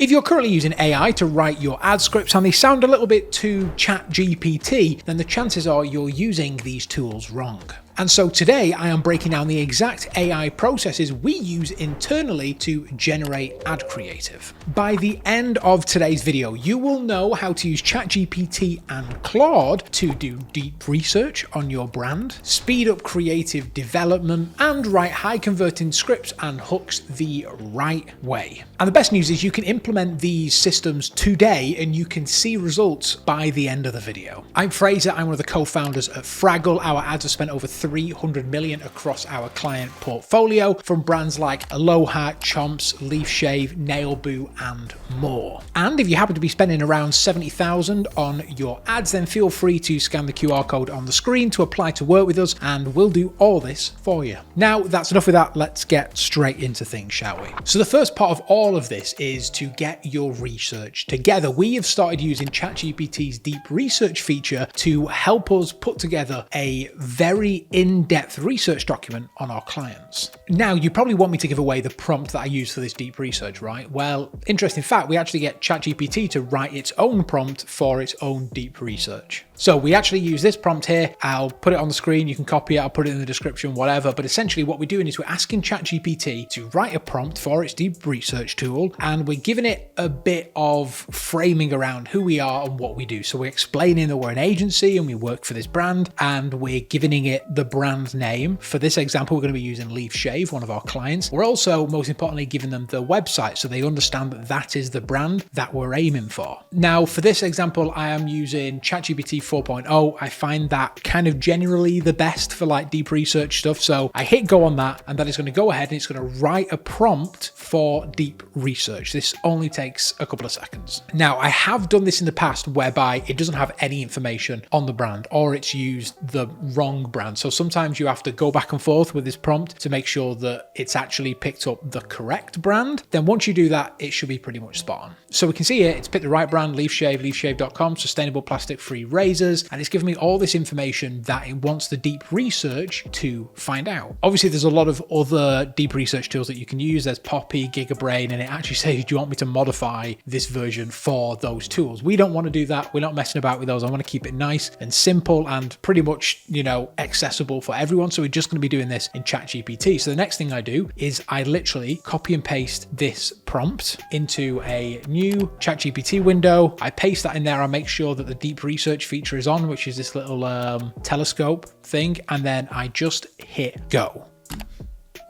If you're currently using AI to write your ad scripts and they sound a little bit too ChatGPT, then the chances are you're using these tools wrong. And so today I am breaking down the exact AI processes we use internally to generate ad creative. By the end of today's video, you will know how to use ChatGPT and Claude to do deep research on your brand, speed up creative development, and write high converting scripts and hooks the right way. And the best news is you can implement these systems today and you can see results by the end of the video. I'm Fraser, I'm one of the co-founders at Fraggle. Our ads have spent over 300 million across our client portfolio from brands like Aloha, Chomps, Leaf Shave, Nail Boo, and more. And if you happen to be spending around 70,000 on your ads, then feel free to scan the QR code on the screen to apply to work with us, and we'll do all this for you. Now, that's enough with that. Let's get straight into things, shall we? So the first part of all of this is to get your research together. We have started using ChatGPT's deep research feature to help us put together a very in-depth research document on our clients. Now, you probably want me to give away the prompt that I use for this deep research, right? Well, interesting fact, we actually get ChatGPT to write its own prompt for its own deep research. So we actually use this prompt here. I'll put it on the screen. You can copy it. I'll put it in the description, whatever. But essentially what we're doing is we're asking ChatGPT to write a prompt for its deep research tool, and we're giving it a bit of framing around who we are and what we do. So we're explaining that we're an agency and we work for this brand, and we're giving it the brand name. For this example, we're going to be using Leaf Shave, one of our clients. We're also, most importantly, giving them the website so they understand that that is the brand that we're aiming for. Now, for this example, I am using ChatGPT 4.0. I find that kind of generally the best for like deep research stuff. So I hit go on that, and that is going to go ahead and it's going to write a prompt for deep research. This only takes a couple of seconds. Now, I have done this in the past whereby it doesn't have any information on the brand, or it's used the wrong brand. So sometimes you have to go back and forth with this prompt to make sure that it's actually picked up the correct brand. Then once you do that, it should be pretty much spot on. So we can see here, it's picked the right brand, Leaf Shave, leafshave.com, sustainable plastic-free razors, and it's giving me all this information that it wants the deep research to find out. Obviously, there's a lot of other deep research tools that you can use. There's Poppy, GigaBrain, and it actually says, do you want me to modify this version for those tools? We don't want to do that. We're not messing about with those. I want to keep it nice and simple and pretty much, accessible for everyone. So we're just going to be doing this in ChatGPT. So the next thing I do is I literally copy and paste this prompt into a new ChatGPT window. I paste that in there. I make sure that the deep research feature is on, which is this little telescope thing. And then I just hit go.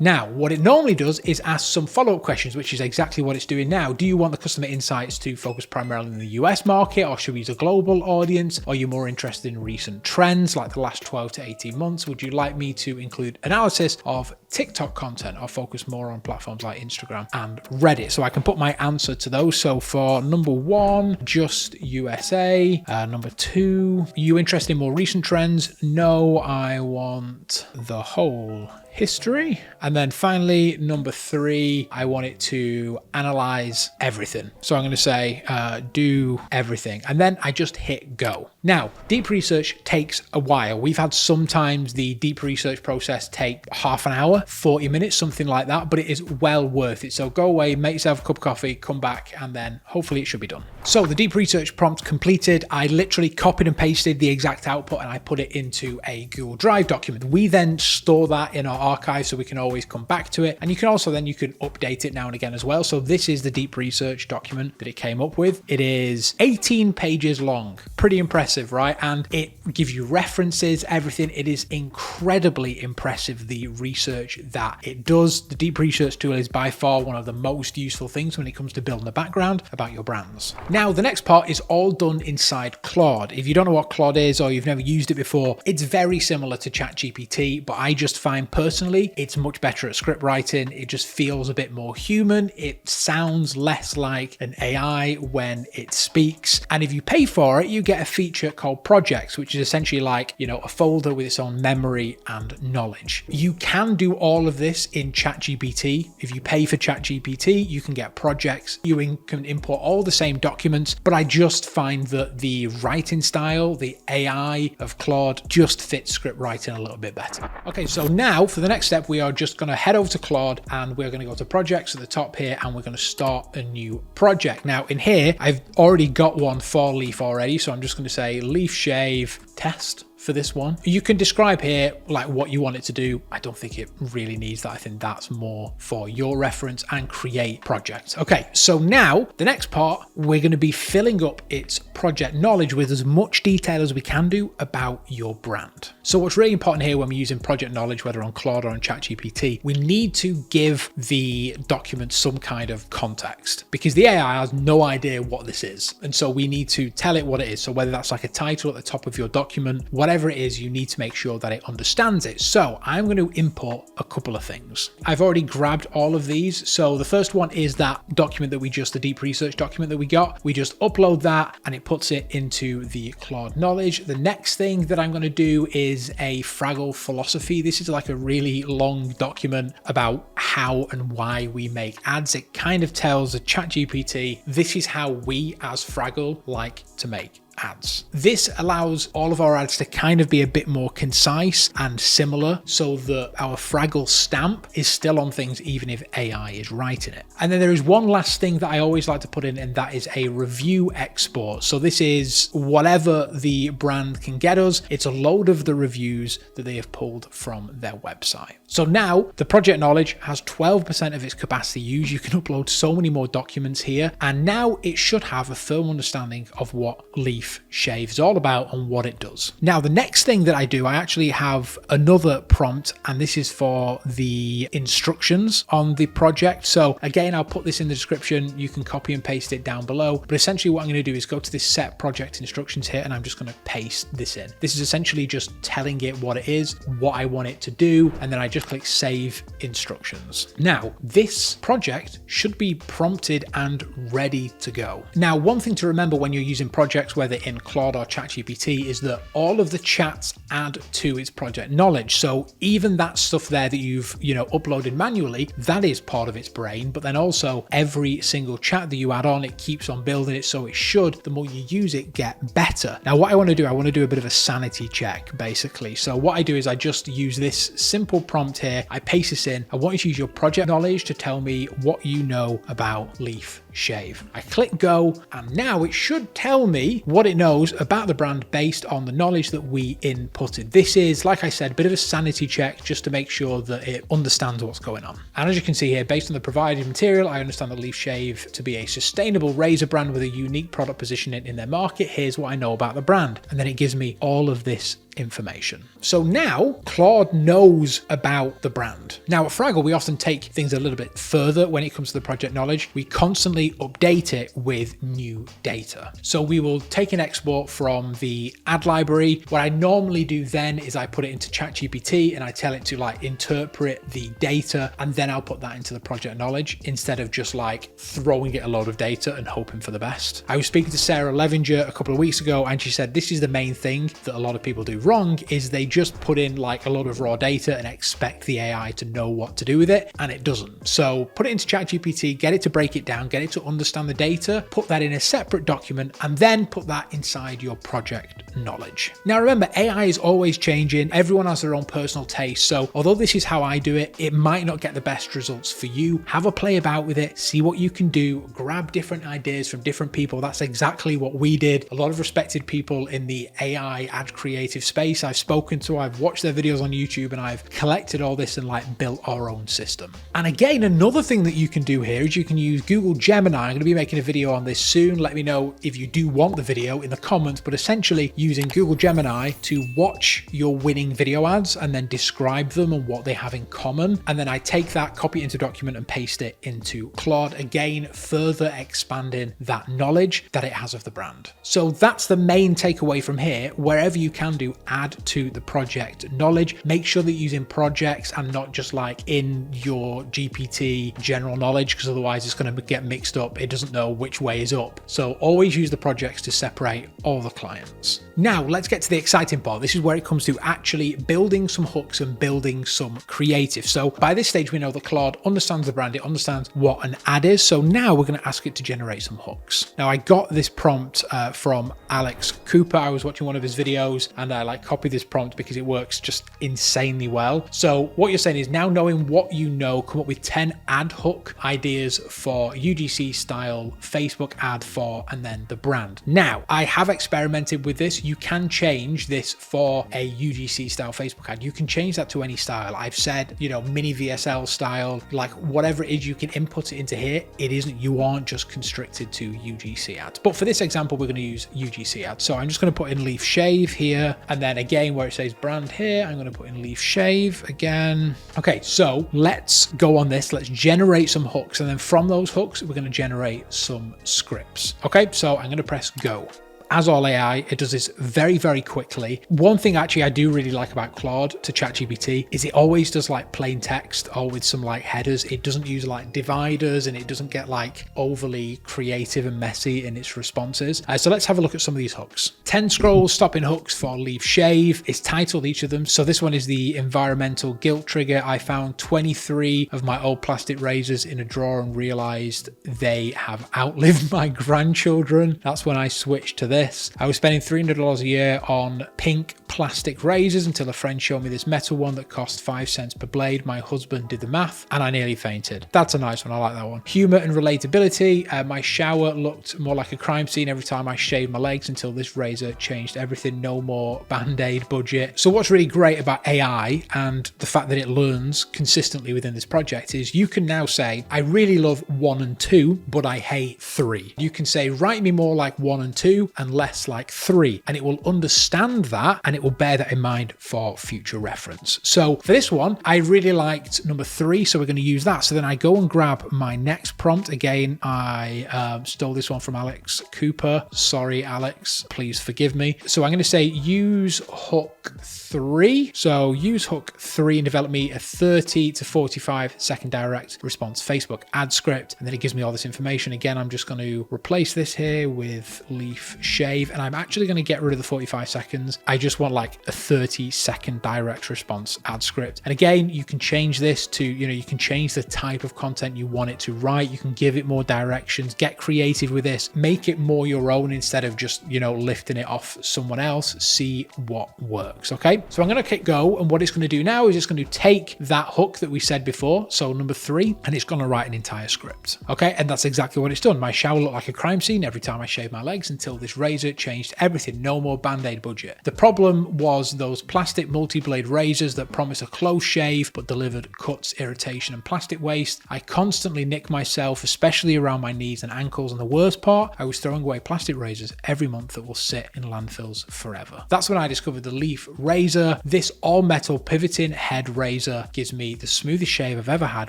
Now, what it normally does is ask some follow-up questions, which is exactly what it's doing now. Do you want the customer insights to focus primarily in the US market, or should we use a global audience? Are you more interested in recent trends like the last 12 to 18 months? Would you like me to include analysis of TikTok content or focus more on platforms like Instagram and Reddit? So I can put my answer to those. So for number one, just USA. Number two, are you interested in more recent trends? No, I want the whole history. And then finally, number three, I want it to analyze everything. So I'm going to say, do everything. And then I just hit go. Now, deep research takes a while. We've had sometimes the deep research process take half an hour, 40 minutes, something like that, but it is well worth it. So go away, make yourself a cup of coffee, come back, and then hopefully it should be done. So the deep research prompt completed. I literally copied and pasted the exact output and I put it into a Google Drive document. We then store that in our archive so we can always come back to it. And you can also then update it now and again as well. So this is the deep research document that it came up with. It is 18 pages long. Pretty impressive, right? And it gives you references, everything. It is incredibly impressive, the research that it does. The deep research tool is by far one of the most useful things when it comes to building a background about your brands. Now, the next part is all done inside Claude. If you don't know what Claude is or you've never used it before, it's very similar to ChatGPT, but I just find personally it's much better at script writing. It just feels a bit more human. It sounds less like an AI when it speaks. And if you pay for it, you get a feature called projects, which is essentially like, a folder with its own memory and knowledge. You can do all of this in ChatGPT. If you pay for ChatGPT, you can get projects. You can import all the same documents documents, but I just find that the writing style, the AI of Claude just fits script writing a little bit better. Okay, so now for the next step, we are just going to head over to Claude and we're going to go to projects at the top here and we're going to start a new project. Now in here, I've already got one for Leaf already. So I'm just going to say leaf shave test for this one. You can describe here like what you want it to do. I don't think it really needs that. I think that's more for your reference, and create project. Okay, so now the next part, we're going to be filling up its project knowledge with as much detail as we can do about your brand. So what's really important here when we're using project knowledge, whether on Claude or on ChatGPT, we need to give the document some kind of context, because the AI has no idea what this is. And so we need to tell it what it is. So whether that's like a title at the top of your document, whatever it is, you need to make sure that it understands it. So I'm going to import a couple of things. I've already grabbed all of these. So the first one is that document that the deep research document that we got. We just upload that and it puts it into the Claude knowledge. The next thing that I'm going to do is a Fraggle philosophy. This is like a really long document about how and why we make ads. It kind of tells the ChatGPT, this is how we as Fraggle like to make ads. This allows all of our ads to kind of be a bit more concise and similar, so that our Fraggle stamp is still on things even if AI is writing it. And then there is one last thing that I always like to put in, and that is a review export. So this is whatever the brand can get us. It's a load of the reviews that they have pulled from their website. So now the project knowledge has 12% of its capacity used. You can upload so many more documents here, and now it should have a firm understanding of what leaf shave is all about and what it does. Now the next thing that I do, I actually have another prompt, and this is for the instructions on the project. So again, I'll put this in the description. You can copy and paste it down below, but essentially what I'm going to do is go to this set project instructions here, and I'm just going to paste this in. This is essentially just telling it what it is, what I want it to do, and then I just click save instructions. Now this project should be prompted and ready to go. Now one thing to remember when you're using projects, whether in Claude or ChatGPT, is that all of the chats add to its project knowledge. So even that stuff there that you've uploaded manually, that is part of its brain. But then also every single chat that you add on, it keeps on building it. So it should, the more you use it, get better. Now what I want to do a bit of a sanity check basically. So what I do is I just use this simple prompt here. I paste this in. I want you to use your project knowledge to tell me what you know about leaf shave. I click go, and now it should tell me what it knows about the brand based on the knowledge that we inputted. This is, like I said, a bit of a sanity check just to make sure that it understands what's going on. And as you can see here, based on the provided material, I understand the Leaf Shave to be a sustainable razor brand with a unique product positioning in their market. Here's what I know about the brand. And then it gives me all of this information. So now Claude knows about the brand. Now at Fraggle, we often take things a little bit further when it comes to the project knowledge. We constantly update it with new data. So we will take an export from the ad library. What I normally do then is I put it into ChatGPT and I tell it to like interpret the data, and then I'll put that into the project knowledge instead of just like throwing it a load of data and hoping for the best. I was speaking to Sarah Levinger a couple of weeks ago, and she said this is the main thing that a lot of people do wrong, is they just put in like a lot of raw data and expect the AI to know what to do with it, and it doesn't. So put it into ChatGPT, get it to break it down, get it to understand the data, put that in a separate document, and then put that inside your project knowledge. Now remember, AI is always changing. Everyone has their own personal taste. So although this is how I do it, it might not get the best results for you. Have a play about with it, see what you can do, grab different ideas from different people. That's exactly what we did. A lot of respected people in the AI ad creative space I've spoken to, I've watched their videos on YouTube, and I've collected all this and like built our own system. And again, another thing that you can do here is you can use Google Gemini. I'm going to be making a video on this soon. Let me know if you do want the video in the comments, but essentially using Google Gemini to watch your winning video ads and then describe them and what they have in common. And then I take that, copy it into a document and paste it into Claude, again, further expanding that knowledge that it has of the brand. So that's the main takeaway from here. Wherever you can do, add to the project knowledge. Make sure that you're using projects and not just like in your GPT general knowledge, because otherwise it's going to get mixed mixed up. It doesn't know which way is up. So always use the projects to separate all the clients. Now let's get to the exciting part. This is where it comes to actually building some hooks and building some creative. So by this stage, we know that Claude understands the brand. It understands what an ad is. So now we're going to ask it to generate some hooks. Now I got this prompt from Alex Cooper. I was watching one of his videos and I copied this prompt because it works just insanely well. So what you're saying is, now knowing what you know, come up with 10 ad hook ideas for UGC style Facebook ad for, and then the brand. Now I have experimented with this. You can change this for a UGC style Facebook ad. You can change that to any style. I've said, mini VSL style, like whatever it is, you can input it into here. You aren't just constricted to UGC ads. But for this example, we're going to use UGC ads. So I'm just going to put in leaf shave here. And then again, where it says brand here, I'm going to put in leaf shave again. Okay, so let's go on this. Let's generate some hooks. And then from those hooks, we're going to generate some scripts. Okay, so I'm going to press go. As all AI, it does this very, very quickly. One thing actually I do really like about Claude to ChatGPT is it always does plain text or with some headers. It doesn't use dividers, and it doesn't get overly creative and messy in its responses. So let's have a look at some of these hooks. 10 scrolls stopping hooks for leaf shave. It's titled each of them. So this one is the environmental guilt trigger. I found 23 of my old plastic razors in a drawer and realized they have outlived my grandchildren. That's when I switched to this. I was spending $300 a year on pink plastic razors until a friend showed me this metal one that cost 5 cents per blade. My husband did the math and I nearly fainted. That's a nice one. I like that one. Humor and relatability. My shower looked more like a crime scene every time I shaved my legs until this razor changed everything. No more band-aid budget. So what's really great about AI and the fact that it learns consistently within this project is you can now say, I really love 1 and 2, but I hate 3. You can say, write me more like 1 and 2 and less like 3, and it will understand that and it will bear that in mind for future reference. So for this one, I really liked number 3, so we're going to use that. So then I go and grab my next prompt. Again, I stole this one from Alex Cooper. Sorry, Alex, please forgive me. So I'm going to say use hook 3. So use hook 3 and develop me a 30 to 45 second direct response Facebook ad script. And then it gives me all this information. Again, I'm just going to replace this here with leaf shave, and I'm actually going to get rid of the 45 seconds. I just want a 30-second direct response ad script. And again, you can change this to, you can change the type of content you want it to write. You can give it more directions, get creative with this, make it more your own instead of just, lifting it off someone else. See what works. Okay, so I'm going to click go, and what it's going to do now is it's going to take that hook that we said before, so number 3, and it's going to write an entire script. Okay, and that's exactly what it's done. My shower looked like a crime scene every time I shaved my legs until this razor changed everything. No more band-aid budget. The problem was those plastic multi-blade razors that promise a close shave but delivered cuts, irritation, and plastic waste. I constantly nick myself, especially around my knees and ankles, and the worst part, I was throwing away plastic razors every month that will sit in landfills forever. That's when I discovered the Leaf razor. This all-metal pivoting head razor gives me the smoothest shave I've ever had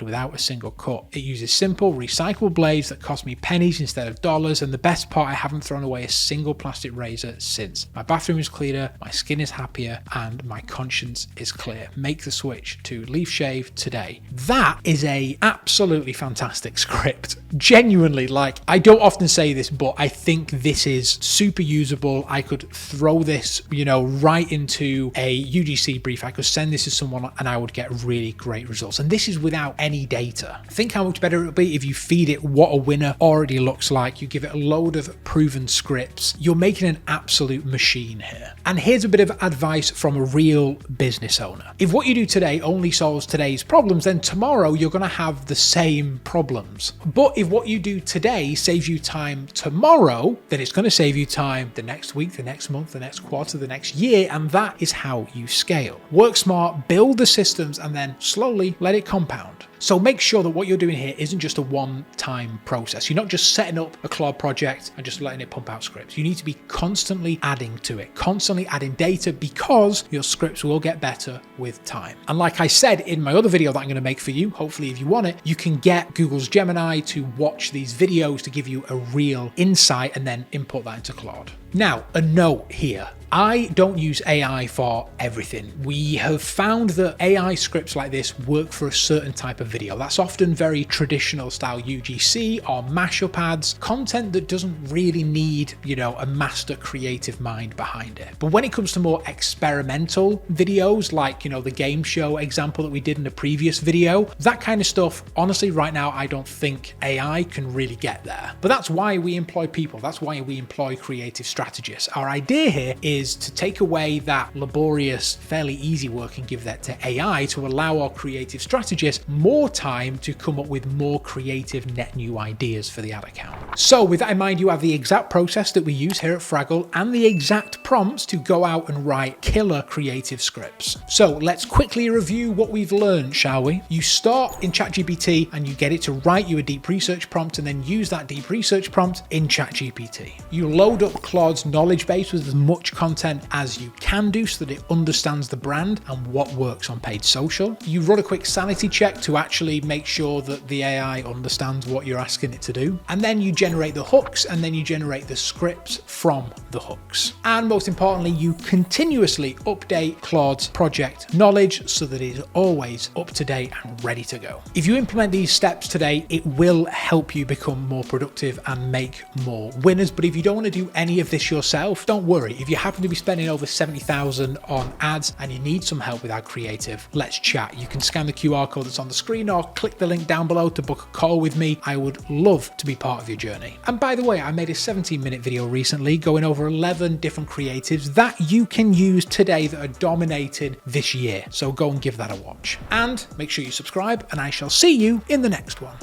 without a single cut. It uses simple, recyclable blades that cost me pennies instead of dollars, and the best part, I haven't thrown away a single plastic razor since. My bathroom is cleaner, my skin is happier, and my conscience is clear. Make the switch to leaf shave today. That is a absolutely fantastic script. Genuinely, I don't often say this, but I think this is super usable. I could throw this, right into a UGC brief. I could send this to someone and I would get really great results. And this is without any data. Think how much better it would be if you feed it what a winner already looks like. You give it a load of proven scripts. You're making an absolute machine here. And here's a bit of advice from a real business owner. If what you do today only solves today's problems, then tomorrow you're going to have the same problems. But if what you do today saves you time tomorrow, then it's going to save you time the next week, the next month, the next quarter, the next year, and that is how you scale. Work smart, build the systems, and then slowly let it compound. So make sure that what you're doing here isn't just a one-time process. You're not just setting up a Claude project and just letting it pump out scripts. You need to be constantly adding to it, constantly adding data, because your scripts will get better with time. And like I said in my other video that I'm going to make for you, hopefully if you want it, you can get Google's Gemini to watch these videos to give you a real insight and then import that into Claude. Now, a note here. I don't use AI for everything. We have found that AI scripts like this work for a certain type of video. That's often very traditional style UGC or mashup ads, content that doesn't really need, a master creative mind behind it. But when it comes to more experimental videos, like, the game show example that we did in the previous video, that kind of stuff, honestly, right now, I don't think AI can really get there. But that's why we employ people. That's why we employ creative strategists. Our idea here is to take away that laborious, fairly easy work and give that to AI to allow our creative strategists more time to come up with more creative net new ideas for the ad account. So with that in mind, you have the exact process that we use here at Fraggle and the exact prompts to go out and write killer creative scripts. So let's quickly review what we've learned, shall we? You start in ChatGPT and you get it to write you a deep research prompt and then use that deep research prompt in ChatGPT. You load up Claude's knowledge base with as much content as you can do so that it understands the brand and what works on paid social. You run a quick sanity check to actually make sure that the AI understands what you're asking it to do. And then you generate the hooks and then you generate the scripts from the hooks. And most importantly, you continuously update Claude's project knowledge so that it is always up to date and ready to go. If you implement these steps today, it will help you become more productive and make more winners. But if you don't want to do any of this yourself, don't worry. If you happen to be spending over 70,000 on ads and you need some help with ad creative, let's chat. You can scan the QR code that's on the screen or click the link down below to book a call with me. I would love to be part of your journey. And by the way, I made a 17-minute video recently going over 11 different creatives that you can use today that are dominating this year. So go and give that a watch. And make sure you subscribe and I shall see you in the next one.